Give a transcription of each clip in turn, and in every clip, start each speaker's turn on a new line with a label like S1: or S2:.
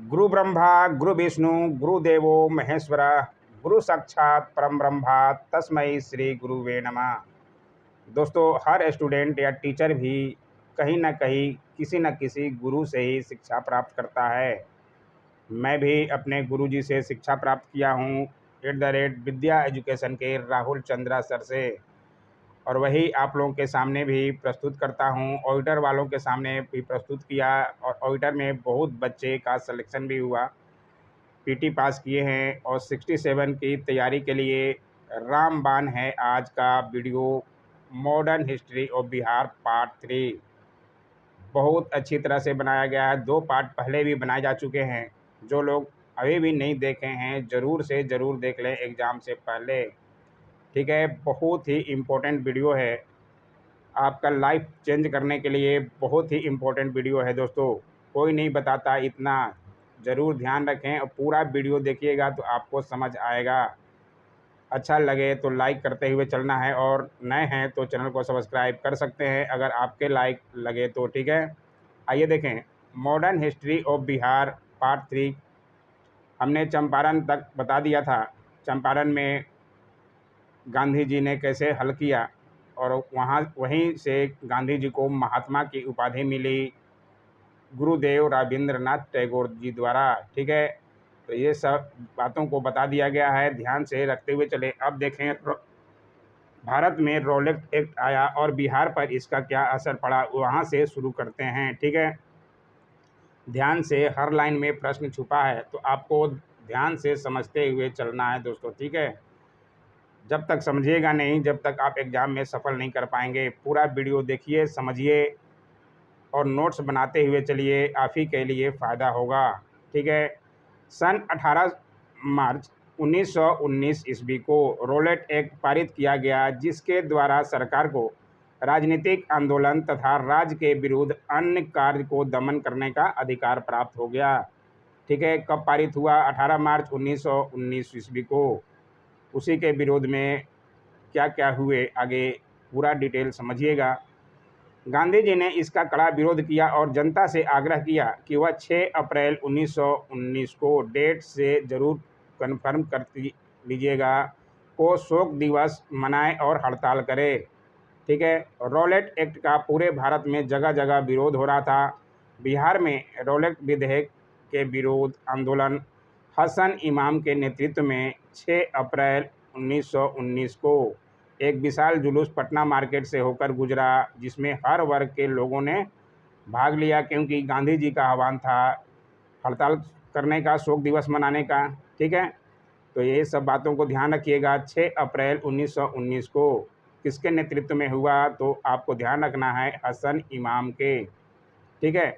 S1: गुरु ब्रह्मा गुरु विष्णु गुरुदेवो महेश्वर गुरु साक्षात परम ब्रह्मा तस्मै श्री गुरुवे नमः। दोस्तों, हर स्टूडेंट या टीचर भी कहीं ना कहीं किसी न किसी गुरु से ही शिक्षा प्राप्त करता है। मैं भी अपने गुरुजी से शिक्षा प्राप्त किया हूँ विद्या एजुकेशन के राहुल चंद्रा सर से, और वही आप लोगों के सामने भी प्रस्तुत करता हूँ। ऑडिटर वालों के सामने भी प्रस्तुत किया और ऑडिटर में बहुत बच्चे का सिलेक्शन भी हुआ, पीटी पास किए हैं और 67 की तैयारी के लिए रामबाण है आज का video. Modern history of Bihar part 3 बहुत अच्छी तरह से बनाया गया है। 2 पार्ट पहले भी बनाए जा चुके हैं। जो लोग अभी भी नहीं देखे हैं ज़रूर से ज़रूर देख लें एग्ज़ाम से पहले, ठीक है। बहुत ही इम्पोर्टेंट वीडियो है, आपका लाइफ चेंज करने के लिए बहुत ही इम्पोर्टेंट वीडियो है दोस्तों। कोई नहीं बताता इतना, ज़रूर ध्यान रखें और पूरा वीडियो देखिएगा तो आपको समझ आएगा। अच्छा लगे तो लाइक करते हुए चलना है, और नए हैं तो चैनल को सब्सक्राइब कर सकते हैं अगर आपके लाइक लगे तो, ठीक है। आइए देखें modern history of Bihar part 3। हमने चंपारण तक बता दिया था। चंपारण में गांधी जी ने कैसे हल किया, और वहीं से गांधी जी को महात्मा की उपाधि मिली गुरुदेव रविंद्रनाथ टैगोर जी द्वारा, ठीक है। तो ये सब बातों को बता दिया गया है, ध्यान से रखते हुए चले। अब देखें भारत में रॉलेट एक्ट आया और बिहार पर इसका क्या असर पड़ा, वहाँ से शुरू करते हैं, ठीक है। ध्यान से, हर लाइन में प्रश्न छुपा है तो आपको ध्यान से समझते हुए चलना है दोस्तों, ठीक है। जब तक समझिएगा नहीं, जब तक आप एग्ज़ाम में सफल नहीं कर पाएंगे। पूरा वीडियो देखिए, समझिए और नोट्स बनाते हुए चलिए, आप ही के लिए फ़ायदा होगा, ठीक है। सन 18 मार्च 1919 ईस्वी को रॉलेट एक्ट पारित किया गया, जिसके द्वारा सरकार को राजनीतिक आंदोलन तथा राज्य के विरुद्ध अन्य कार्य को दमन करने का अधिकार प्राप्त हो गया, ठीक है। कब पारित हुआ? 18 मार्च 1919 ईस्वी को। उसी के विरोध में क्या क्या हुए, आगे पूरा डिटेल समझिएगा। गांधी जी ने इसका कड़ा विरोध किया और जनता से आग्रह किया कि वह 6 अप्रैल 1919 को डेट से ज़रूर कन्फर्म कर लीजिएगा को शोक दिवस मनाए और हड़ताल करे, ठीक है। रॉलेट एक्ट का पूरे भारत में जगह जगह विरोध हो रहा था। बिहार में रॉलेट विधेयक के विरोध आंदोलन हसन इमाम के नेतृत्व में 6 अप्रैल 1919 को एक विशाल जुलूस पटना मार्केट से होकर गुजरा, जिसमें हर वर्ग के लोगों ने भाग लिया, क्योंकि गांधी जी का आह्वान था हड़ताल करने का, शोक दिवस मनाने का, ठीक है। तो ये सब बातों को ध्यान रखिएगा। 6 अप्रैल 1919 को किसके नेतृत्व में हुआ, तो आपको ध्यान रखना है हसन इमाम के, ठीक है।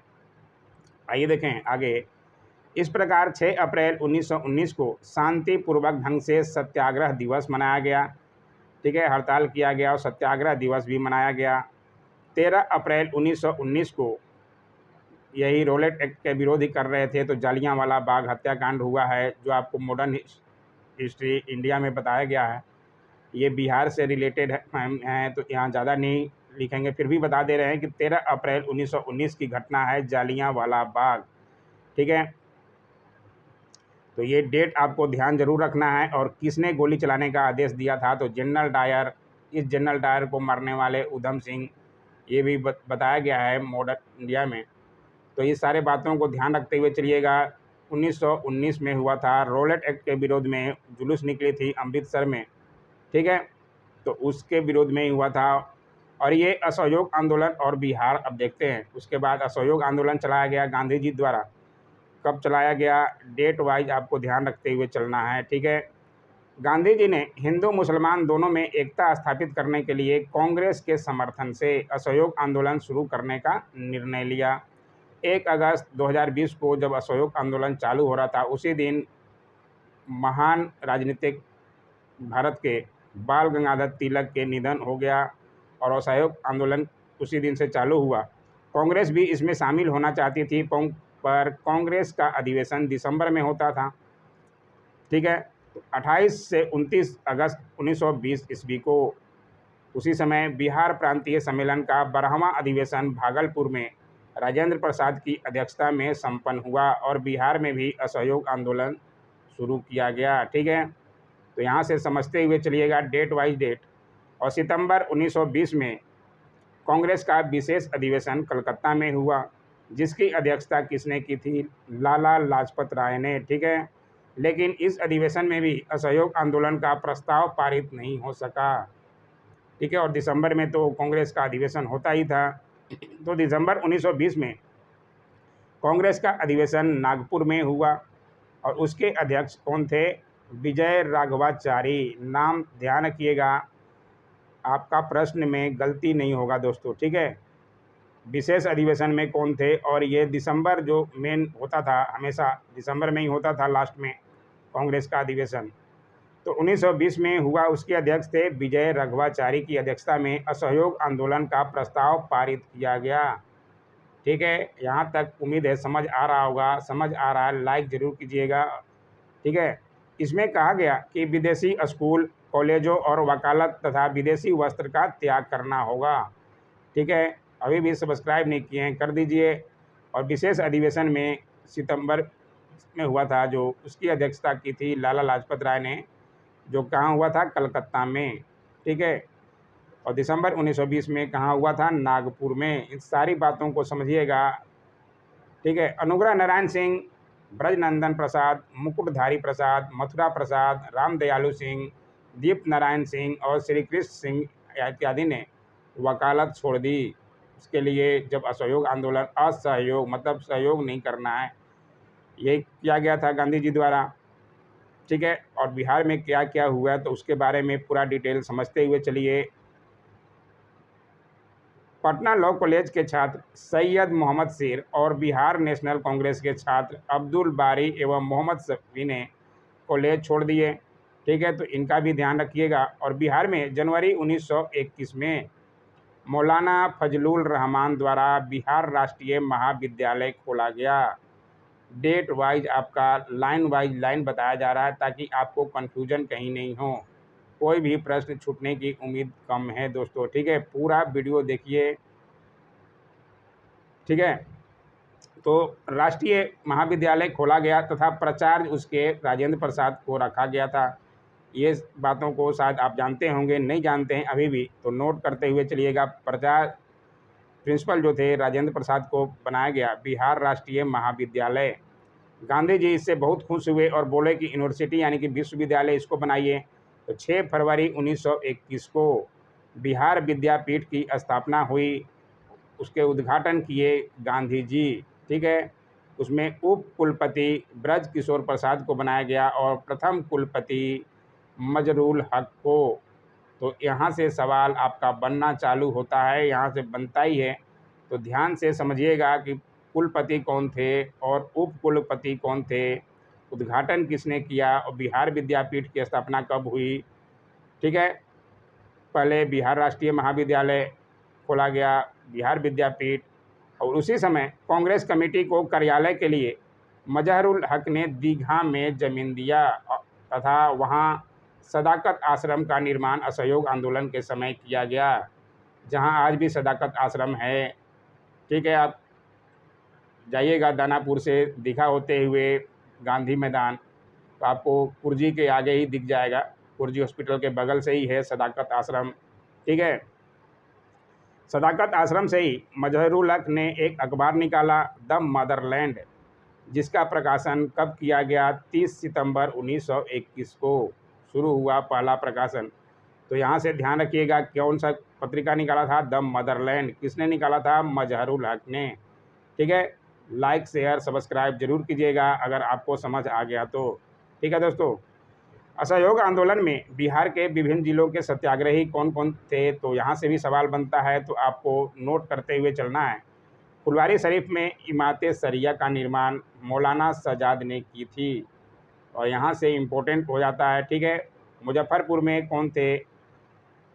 S1: आइए देखें आगे। इस प्रकार 6 अप्रैल 1919 को शांतिपूर्वक ढंग से सत्याग्रह दिवस मनाया गया, ठीक है। हड़ताल किया गया और सत्याग्रह दिवस भी मनाया गया। 13 अप्रैल 1919 को यही रॉलेट एक्ट के विरोध ही कर रहे थे तो जालियांवाला बाग हत्याकांड हुआ है, जो आपको मॉडर्न हिस्ट्री इंडिया में बताया गया है। ये बिहार से रिलेटेड हैं तो यहाँ ज़्यादा नहीं लिखेंगे, फिर भी बता दे रहे हैं कि 13 अप्रैल 1919 की घटना है जालियांवाला बाग, ठीक है। तो ये डेट आपको ध्यान जरूर रखना है। और किसने गोली चलाने का आदेश दिया था, तो जनरल डायर। इस जनरल डायर को मारने वाले उधम सिंह, ये भी बताया गया है मॉडर्न इंडिया में। तो ये सारे बातों को ध्यान रखते हुए चलिएगा। 1919 में हुआ था रॉलेट एक्ट के विरोध में जुलूस निकली थी अमृतसर में, ठीक है। तो उसके विरोध में ही हुआ था। और ये असहयोग आंदोलन और बिहार, अब देखते हैं उसके बाद असहयोग आंदोलन चलाया गया गांधी जी द्वारा। कब चलाया गया, डेट वाइज आपको ध्यान रखते हुए चलना है, ठीक है। गांधी जी ने हिंदू मुसलमान दोनों में एकता स्थापित करने के लिए कांग्रेस के समर्थन से असहयोग आंदोलन शुरू करने का निर्णय लिया। 1 अगस्त 2020 को जब असहयोग आंदोलन चालू हो रहा था, उसी दिन महान राजनीतिक भारत के बाल गंगाधर तिलक के निधन हो गया और असहयोग आंदोलन उसी दिन से चालू हुआ। कांग्रेस भी इसमें शामिल होना चाहती थी, पर कांग्रेस का अधिवेशन दिसंबर में होता था, ठीक है। 28 से 29 अगस्त 1920 ईस्वी को उसी समय बिहार प्रांतीय सम्मेलन का 12वां अधिवेशन भागलपुर में राजेंद्र प्रसाद की अध्यक्षता में संपन्न हुआ और बिहार में भी असहयोग आंदोलन शुरू किया गया। ठीक है, तो यहाँ से समझते हुए चलिएगा डेट वाइज डेट। और सितंबर 1920 में कांग्रेस का विशेष अधिवेशन कलकत्ता में हुआ, जिसकी अध्यक्षता किसने की थी? लाला लाजपत राय ने। ठीक है, लेकिन इस अधिवेशन में भी असहयोग आंदोलन का प्रस्ताव पारित नहीं हो सका। ठीक है, और दिसंबर में तो कांग्रेस का अधिवेशन होता ही था। तो दिसंबर 1920 में कांग्रेस का अधिवेशन नागपुर में हुआ और उसके अध्यक्ष कौन थे? विजय राघवाचारी। नाम ध्यान रखिएगा, आपका प्रश्न में गलती नहीं होगा दोस्तों। ठीक है, विशेष अधिवेशन में कौन थे? और ये दिसंबर जो मेन होता था, हमेशा दिसंबर में ही होता था लास्ट में कांग्रेस का अधिवेशन। तो 1920 में हुआ, उसके अध्यक्ष थे विजय राघवाचारी की अध्यक्षता में असहयोग आंदोलन का प्रस्ताव पारित किया गया। ठीक है, यहाँ तक उम्मीद है समझ आ रहा होगा। समझ आ रहा है लाइक ज़रूर कीजिएगा। ठीक है, इसमें कहा गया कि विदेशी स्कूल, कॉलेजों और वकालत तथा विदेशी वस्त्र का त्याग करना होगा। ठीक है, अभी भी सब्सक्राइब नहीं किए हैं कर दीजिए। और विशेष अधिवेशन में सितंबर में हुआ था, जो उसकी अध्यक्षता की थी लाला लाजपत राय ने, जो कहाँ हुआ था? कलकत्ता में। ठीक है, और दिसंबर 1920 में कहाँ हुआ था? नागपुर में। इन सारी बातों को समझिएगा। ठीक है, अनुग्रह नारायण सिंह, ब्रजनंदन प्रसाद, मुकुटधारी प्रसाद, मथुरा प्रसाद, राम दयालु सिंह, दीप नारायण सिंह और श्री कृष्ण सिंह इत्यादि ने वकालत छोड़ दी। इसके लिए जब असहयोग आंदोलन, असहयोग मतलब सहयोग नहीं करना है, ये किया गया था गांधी जी द्वारा। ठीक है, और बिहार में क्या क्या हुआ तो उसके बारे में पूरा डिटेल समझते हुए चलिए। पटना लॉ कॉलेज के छात्र सैयद मोहम्मद शेर और बिहार नेशनल कांग्रेस के छात्र अब्दुल बारी एवं मोहम्मद शफी ने कॉलेज छोड़ दिए। ठीक है, तो इनका भी ध्यान रखिएगा। और बिहार में जनवरी 1921 में मौलाना फजलुर रहमान द्वारा बिहार राष्ट्रीय महाविद्यालय खोला गया। डेट वाइज आपका लाइन वाइज लाइन बताया जा रहा है ताकि आपको कन्फ्यूजन कहीं नहीं हो, कोई भी प्रश्न छूटने की उम्मीद कम है दोस्तों। ठीक है, पूरा वीडियो देखिए। ठीक है, तो राष्ट्रीय महाविद्यालय खोला गया तथा प्राचार्य उसके राजेंद्र प्रसाद को रखा गया था। ये बातों को शायद आप जानते होंगे, नहीं जानते हैं अभी भी तो नोट करते हुए चलिएगा। प्राचार्य प्रिंसिपल जो थे राजेंद्र प्रसाद को बनाया गया बिहार राष्ट्रीय महाविद्यालय। गांधी जी इससे बहुत खुश हुए और बोले कि यूनिवर्सिटी यानी कि विश्वविद्यालय इसको बनाइए। तो 6 फरवरी 1921 को बिहार विद्यापीठ की स्थापना हुई। उसके उद्घाटन किए गांधी जी। ठीक है, उसमें उप कुलपति ब्रज किशोर प्रसाद को बनाया गया और प्रथम कुलपति मजरूल हक को। तो यहाँ से सवाल आपका बनना चालू होता है, यहाँ से बनता ही है। तो ध्यान से समझिएगा कि कुलपति कौन थे और उप कुलपति कौन थे, उद्घाटन किसने किया और बिहार विद्यापीठ की स्थापना कब हुई। ठीक है, पहले बिहार राष्ट्रीय महाविद्यालय खोला गया, बिहार विद्यापीठ, और उसी समय कांग्रेस कमेटी को कार्यालय के लिए मजहरुल हक ने दीघा में जमीन दिया तथा वहां सदाकत आश्रम का निर्माण असहयोग आंदोलन के समय किया गया, जहां आज भी सदाकत आश्रम है। ठीक है, आप जाइएगा दानापुर से दीघा होते हुए गांधी मैदान, तो आपको कुर्जी के आगे ही दिख जाएगा। कुर्जी हॉस्पिटल के बगल से ही है सदाकत आश्रम। ठीक है, सदाकत आश्रम से ही मजहरुल हक ने एक अखबार निकाला, द मदरलैंड, जिसका प्रकाशन कब किया गया? 30 सितंबर 1921 को शुरू हुआ पहला प्रकाशन। तो यहाँ से ध्यान रखिएगा कौन सा पत्रिका निकाला था? The Motherland. किसने निकाला था? मजहरुल हक ने। ठीक है, लाइक शेयर सब्सक्राइब जरूर कीजिएगा अगर आपको समझ आ गया तो। ठीक है दोस्तों, असहयोग आंदोलन में बिहार के विभिन्न जिलों के सत्याग्रही कौन कौन थे, तो यहाँ से भी सवाल बनता है, तो आपको नोट करते हुए चलना है। फुलवारी शरीफ में इमारत शरिया का निर्माण मौलाना सजाद ने की थी, और यहाँ से इम्पोर्टेंट हो जाता है। ठीक है, मुजफ्फरपुर में कौन थे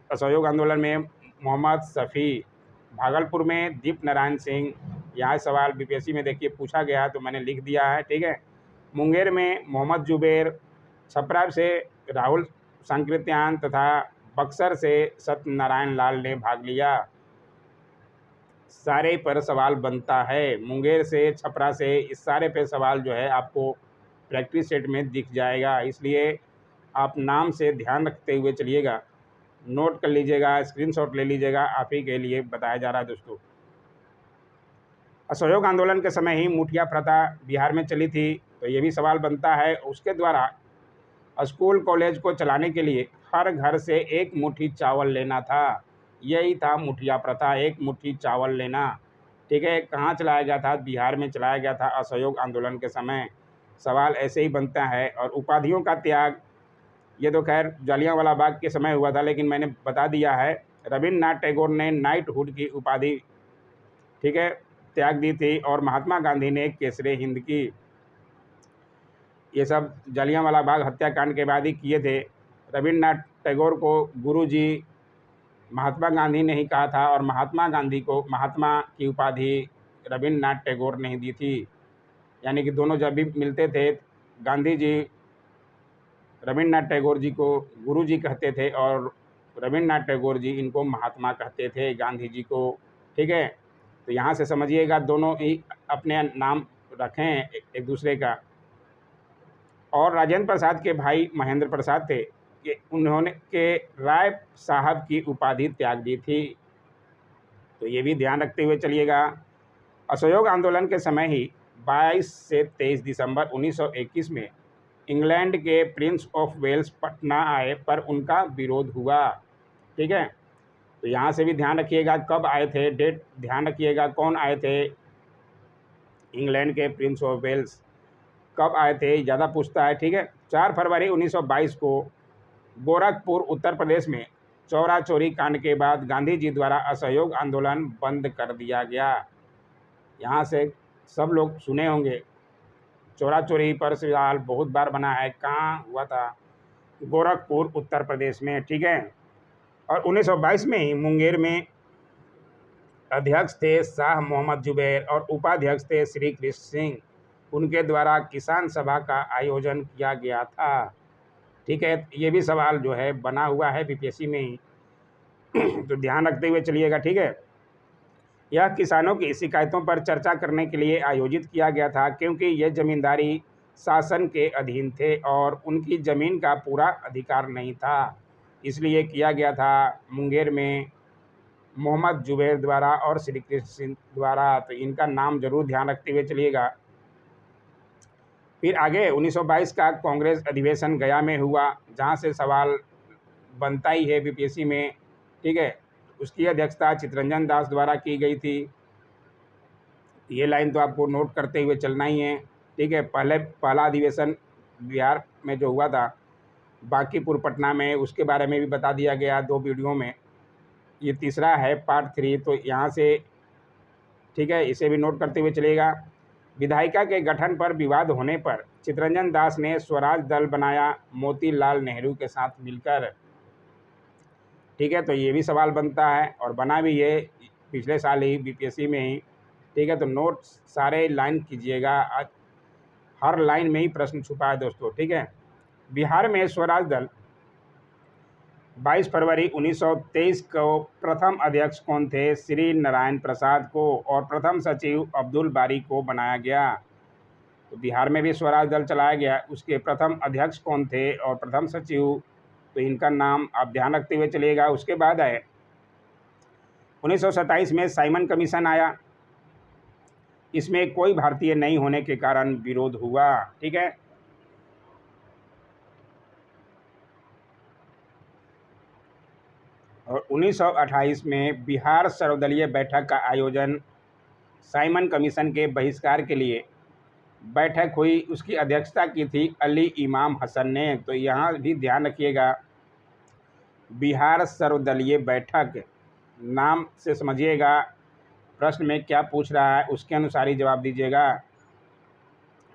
S1: असहयोग आंदोलन में? मोहम्मद शफी। भागलपुर में दीप नारायण सिंह। यहाँ सवाल बीपीएससी में देखिए पूछा गया है तो मैंने लिख दिया है। ठीक है, मुंगेर में मोहम्मद जुबेर। छपरा से राहुल संकृत्यान तथा बक्सर से सत्यनारायण लाल ने भाग लिया। सारे पर सवाल बनता है। मुंगेर से, छपरा से, इस सारे पे सवाल जो है आपको प्रैक्टिस सेट में दिख जाएगा। इसलिए आप नाम से ध्यान रखते हुए चलिएगा, नोट कर लीजिएगा, स्क्रीनशॉट ले लीजिएगा, आप ही के लिए बताया जा रहा है दोस्तों। असहयोग आंदोलन के समय ही मुठिया प्रथा बिहार में चली थी, तो ये भी सवाल बनता है। उसके द्वारा स्कूल कॉलेज को चलाने के लिए हर घर से एक मुट्ठी चावल लेना था। यही था मुठिया प्रथा, एक मुट्ठी चावल लेना। ठीक है, कहाँ चलाया गया था? बिहार में चलाया गया था असहयोग आंदोलन के समय। सवाल ऐसे ही बनता है। और उपाधियों का त्याग, ये तो खैर जलियांवाला बाग के समय हुआ था, लेकिन मैंने बता दिया है। रविन्द्रनाथ टैगोर ने नाइटहुड की उपाधि, ठीक है, त्याग दी थी, और महात्मा गांधी ने केसरे हिंद की। ये सब जलियांवाला बाग हत्याकांड के बाद ही किए थे। रविन्द्रनाथ टैगोर को गुरुजी महात्मा गांधी ने ही कहा था, और महात्मा गांधी को महात्मा की उपाधि रविन्द्रनाथ टैगोर ने ही दी थी। यानी कि दोनों जब भी मिलते थे, गांधी जी रविन्द्रनाथ टैगोर जी को गुरुजी कहते थे, और रविन्द्रनाथ टैगोर जी इनको महात्मा कहते थे, गांधी जी को। ठीक है, तो यहाँ से समझिएगा, दोनों ही अपने नाम रखें एक दूसरे का। और राजेंद्र प्रसाद के भाई महेंद्र प्रसाद थे कि उन्होंने के राय साहब की उपाधि त्याग दी थी, तो ये भी ध्यान रखते हुए चलिएगा। असहयोग आंदोलन के समय ही 22 से 23 दिसंबर 1921 में इंग्लैंड के प्रिंस ऑफ वेल्स पटना आए, पर उनका विरोध हुआ। ठीक है, तो यहाँ से भी ध्यान रखिएगा कब आए थे, डेट ध्यान रखिएगा, कौन आए थे इंग्लैंड के प्रिंस ऑफ वेल्स, कब आए थे, ज़्यादा पूछता है। ठीक है, 4 फरवरी 1922 को गोरखपुर उत्तर प्रदेश में चौरा चोरी कांड के बाद गांधी जी द्वारा असहयोग आंदोलन बंद कर दिया गया। यहाँ से सब लोग सुने होंगे, चौरा चोरी पर सवाल बहुत बार बना है। कहाँ हुआ था? गोरखपुर उत्तर प्रदेश में। ठीक है, और 1922 में ही मुंगेर में अध्यक्ष थे शाह मोहम्मद जुबैर और उपाध्यक्ष थे श्री कृष्ण सिंह। उनके द्वारा किसान सभा का आयोजन किया गया था। ठीक है, ये भी सवाल जो है बना हुआ है बीपीएससी में ही तो ध्यान रखते हुए चलिएगा। ठीक है, यह किसानों की शिकायतों पर चर्चा करने के लिए आयोजित किया गया था, क्योंकि ये जमींदारी शासन के अधीन थे और उनकी ज़मीन का पूरा अधिकार नहीं था, इसलिए किया गया था मुंगेर में मोहम्मद जुबैर द्वारा और श्री कृष्ण सिंह द्वारा। तो इनका नाम जरूर ध्यान रखते हुए चलिएगा। फिर आगे 1922 का कांग्रेस अधिवेशन गया में हुआ, जहाँ से सवाल बनता ही है बीपीएससी में। ठीक है, उसकी अध्यक्षता चितरंजन दास द्वारा की गई थी। ये लाइन तो आपको नोट करते हुए चलना ही है। ठीक है, पहला अधिवेशन बिहार में जो हुआ था बांकीपुर पटना में, उसके बारे में भी बता दिया गया 2 वीडियो में। ये तीसरा है पार्ट 3, तो यहाँ से ठीक है इसे भी नोट करते हुए चलिएगा। विधायिका के गठन पर विवाद होने पर चितरंजन दास ने स्वराज दल बनाया मोतीलाल नेहरू के साथ मिलकर। ठीक है, तो ये भी सवाल बनता है और बना भी ये पिछले साल ही बीपीएससी में ही। ठीक है, तो नोट सारे लाइन कीजिएगा, हर लाइन में ही प्रश्न छुपा है दोस्तों। ठीक है, बिहार में स्वराज दल 22 फरवरी 1923 को प्रथम अध्यक्ष कौन थे? श्री नारायण प्रसाद को, और प्रथम सचिव अब्दुल बारी को बनाया गया। तो बिहार में भी स्वराज दल चलाया गया, उसके प्रथम अध्यक्ष कौन थे और प्रथम सचिव, तो इनका नाम आप ध्यान रखते हुए चलिएगा। उसके बाद आए 1927 में साइमन कमीशन आया, इसमें कोई भारतीय नहीं होने के कारण विरोध हुआ। ठीक है, और 1928 में बिहार सर्वदलीय बैठक का आयोजन साइमन कमीशन के बहिष्कार के लिए बैठक हुई, उसकी अध्यक्षता की थी अली इमाम हसन ने। तो यहाँ भी ध्यान रखिएगा, बिहार सर्वदलीय बैठक नाम से समझिएगा प्रश्न में क्या पूछ रहा है, उसके अनुसार ही जवाब दीजिएगा।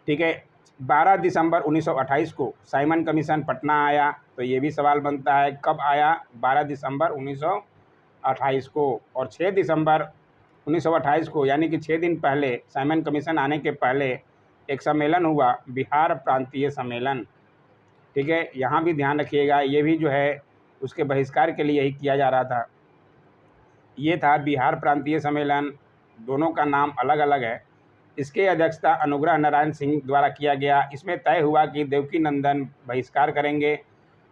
S1: ठीक है, 12 दिसंबर 1928 को साइमन कमीशन पटना आया, तो ये भी सवाल बनता है कब आया? 12 दिसंबर 1928 को। और 6 दिसंबर 1928 को, यानी कि 6 दिन पहले, साइमन कमीशन आने के पहले एक सम्मेलन हुआ, बिहार प्रांतीय सम्मेलन। ठीक है, यहाँ भी ध्यान रखिएगा, ये भी जो है उसके बहिष्कार के लिए ही किया जा रहा था। ये था बिहार प्रांतीय सम्मेलन, दोनों का नाम अलग अलग है। इसके अध्यक्षता अनुग्रह नारायण सिंह द्वारा किया गया। इसमें तय हुआ कि देवकी नंदन बहिष्कार करेंगे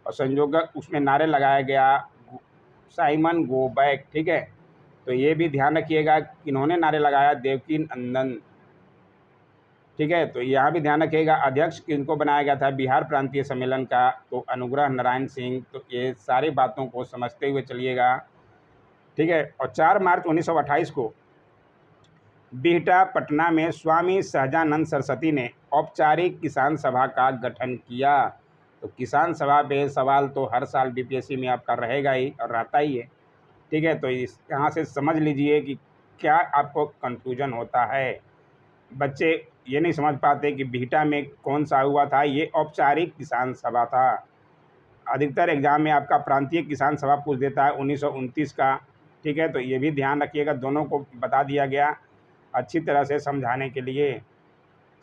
S1: और संयोजक उसमें नारे लगाया गया साइमन गो बैक। ठीक है, तो ये भी ध्यान रखिएगा किन्होंने नारे लगाया, देवकी नंदन। ठीक है, तो यहाँ भी ध्यान रखिएगा अध्यक्ष किनको बनाया गया था बिहार प्रांतीय सम्मेलन का, तो अनुग्रह नारायण सिंह। तो ये सारी बातों को समझते हुए चलिएगा। ठीक है, और 4 मार्च 1928 को बिहटा पटना में स्वामी सहजानंद सरस्वती ने औपचारिक किसान सभा का गठन किया। तो किसान सभा पे सवाल तो हर साल बीपीएससी में आपका रहेगा ही और रहता ही है। ठीक है, तो इस यहाँ से समझ लीजिए कि क्या आपको कन्फ्यूजन होता है। बच्चे ये नहीं समझ पाते कि बिहटा में कौन सा हुआ था, ये औपचारिक किसान सभा था। अधिकतर एग्जाम में आपका प्रांतीय किसान सभा पूछ देता है 1929 का। ठीक है, तो ये भी ध्यान रखिएगा, दोनों को बता दिया गया अच्छी तरह से समझाने के लिए।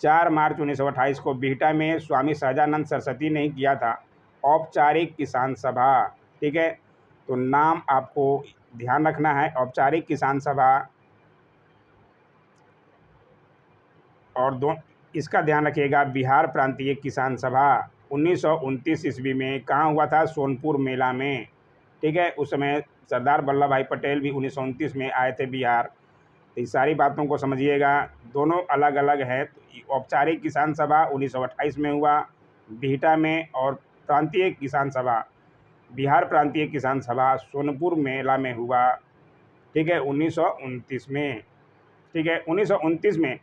S1: 4 मार्च 1928 को बिहटा में स्वामी सहजानंद सरस्वती ने ही किया था औपचारिक किसान सभा। ठीक है, तो नाम आपको ध्यान रखना है, औपचारिक किसान सभा। और इसका ध्यान रखिएगा बिहार प्रांतीय किसान सभा 1929 ईस्वी में कहाँ हुआ था, सोनपुर मेला में। ठीक है, उस समय सरदार वल्लभ भाई पटेल भी 1929 में आए थे बिहार। तो इस सारी बातों को समझिएगा, दोनों अलग अलग है। तो औपचारिक किसान सभा 1928 में हुआ बिहटा में, और प्रांतीय किसान सभा बिहार प्रांतीय किसान सभा सोनपुर मेला में हुआ। ठीक है, 1929 में। ठीक है, 1929 में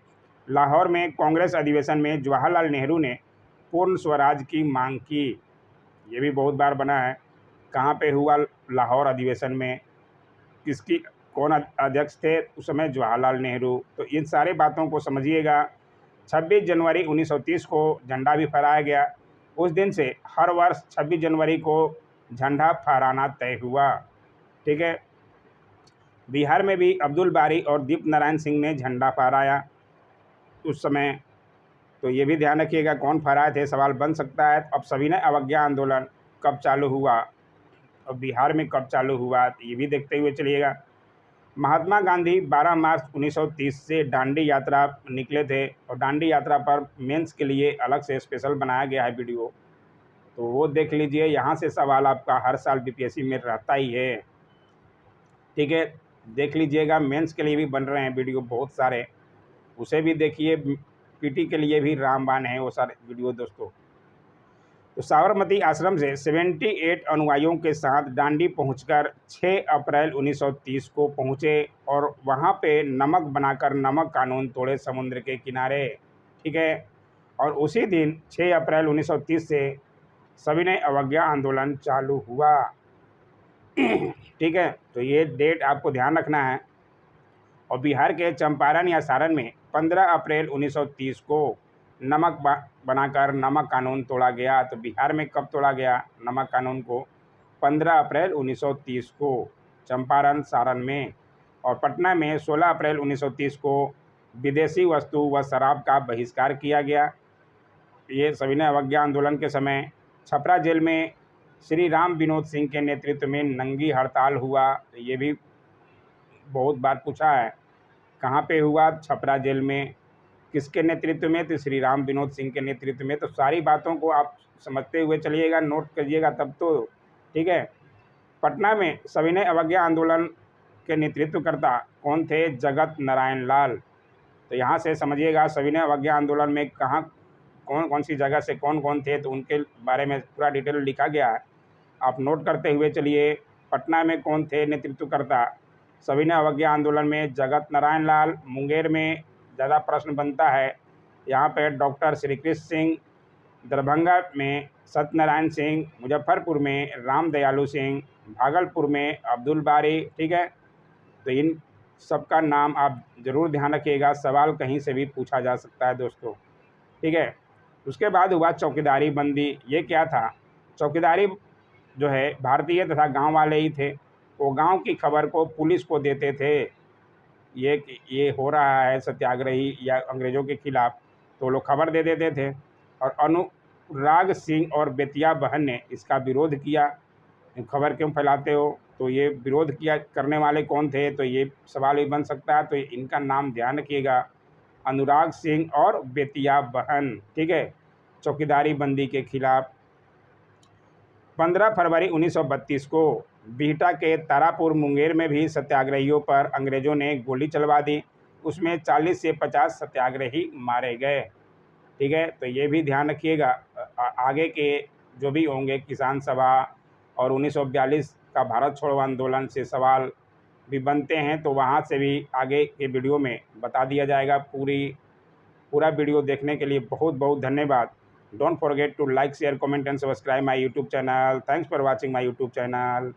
S1: लाहौर में कांग्रेस अधिवेशन में जवाहरलाल नेहरू ने पूर्ण स्वराज की मांग की। ये भी बहुत बार बना है, कहाँ पे हुआ, लाहौर अधिवेशन में। किसकी, कौन अध्यक्ष थे उस समय, जवाहरलाल नेहरू। तो इन सारे बातों को समझिएगा। 26 जनवरी 1930 को झंडा भी फहराया गया। उस दिन से हर वर्ष 26 जनवरी को झंडा फहराना तय हुआ। ठीक है, बिहार में भी अब्दुल बारी और दीप नारायण सिंह ने झंडा फहराया उस समय। तो ये भी ध्यान रखिएगा कौन फहराए थे, सवाल बन सकता है। अब सविनय अवज्ञा आंदोलन कब चालू हुआ और बिहार में कब चालू हुआ, तो ये भी देखते हुए चलिएगा। महात्मा गांधी 12 मार्च 1930 से दांडी यात्रा निकले थे, और दांडी यात्रा पर मेंस के लिए अलग से स्पेशल बनाया गया है वीडियो, तो वो देख लीजिए। यहाँ से सवाल आपका हर साल बीपीएससी में रहता ही है। ठीक है, देख लीजिएगा, मेंस के लिए भी बन रहे हैं वीडियो बहुत सारे, उसे भी देखिए। पीटी के लिए भी रामबाण है वो सारे वीडियो दोस्तों। तो साबरमती आश्रम से 78 अनुयायियों के साथ दांडी पहुंचकर 6 अप्रैल 1930 को पहुंचे, और वहां पे नमक बनाकर नमक कानून तोड़े समुद्र के किनारे। ठीक है, और उसी दिन 6 अप्रैल 1930 से सविनय अवज्ञा आंदोलन चालू हुआ। ठीक है, तो ये डेट आपको ध्यान रखना है। और बिहार के चंपारण या सारण में 15 अप्रैल 1930 को नमक बनाकर नमक कानून तोड़ा गया। तो बिहार में कब तोड़ा गया नमक कानून को, 15 अप्रैल 1930 को चंपारण सारण में। और पटना में 16 अप्रैल 1930 को विदेशी वस्तु व शराब का बहिष्कार किया गया। ये सविनय अवज्ञा आंदोलन के समय छपरा जेल में श्री राम विनोद सिंह के नेतृत्व में नंगी हड़ताल हुआ। ये भी बहुत बार पूछा है, कहाँ पे हुआ, छपरा जेल में। किसके नेतृत्व में, तो श्री राम विनोद सिंह के नेतृत्व में। तो सारी बातों को आप समझते हुए चलिएगा, नोट करिएगा तब तो। ठीक है, पटना में सविनय अवज्ञा आंदोलन के नेतृत्वकर्ता कौन थे, जगत नारायण लाल। तो यहाँ से समझिएगा सविनय अवज्ञा आंदोलन में कहाँ कौन कौन सी जगह से कौन कौन थे, तो उनके बारे में पूरा डिटेल लिखा गया है, आप नोट करते हुए चलिए। पटना में कौन थे नेतृत्वकर्ता सविनय अवज्ञा आंदोलन में, जगत नारायण लाल। मुंगेर में ज़्यादा प्रश्न बनता है, यहाँ पे डॉक्टर श्री कृष्ण सिंह। दरभंगा में सत्यनारायण सिंह। मुजफ्फरपुर में राम दयालु सिंह। भागलपुर में अब्दुल बारी। ठीक है, तो इन सबका नाम आप ज़रूर ध्यान रखिएगा, सवाल कहीं से भी पूछा जा सकता है दोस्तों। ठीक है, उसके बाद हुआ चौकीदारी बंदी। ये क्या था, चौकीदारी जो है भारतीय तथा गांव वाले ही थे, वो गांव की खबर को पुलिस को देते थे। ये हो रहा है सत्याग्रही या अंग्रेज़ों के खिलाफ, तो लोग खबर दे देते थे। और अनुराग सिंह और बेतिया बहन ने इसका विरोध किया, खबर क्यों फैलाते हो। तो ये विरोध किया करने वाले कौन थे, तो ये सवाल भी बन सकता है। तो इनका नाम ध्यान रखिएगा, अनुराग सिंह और बेतिया बहन, ठीक है, चौकीदारी बंदी के खिलाफ। 15 फरवरी 1932 को बिहटा के तारापुर मुंगेर में भी सत्याग्रहियों पर अंग्रेज़ों ने गोली चलवा दी। उसमें 40 से 50 सत्याग्रही मारे गए, ठीक है। तो ये भी ध्यान रखिएगा, आगे के जो भी होंगे किसान सभा और 1942 का भारत छोड़ो आंदोलन से सवाल भी बनते हैं, तो वहाँ से भी आगे के वीडियो में बता दिया जाएगा। पूरा वीडियो देखने के लिए बहुत बहुत धन्यवाद। Don't forget to like, share, comment and subscribe my YouTube channel. Thanks for watching my YouTube channel.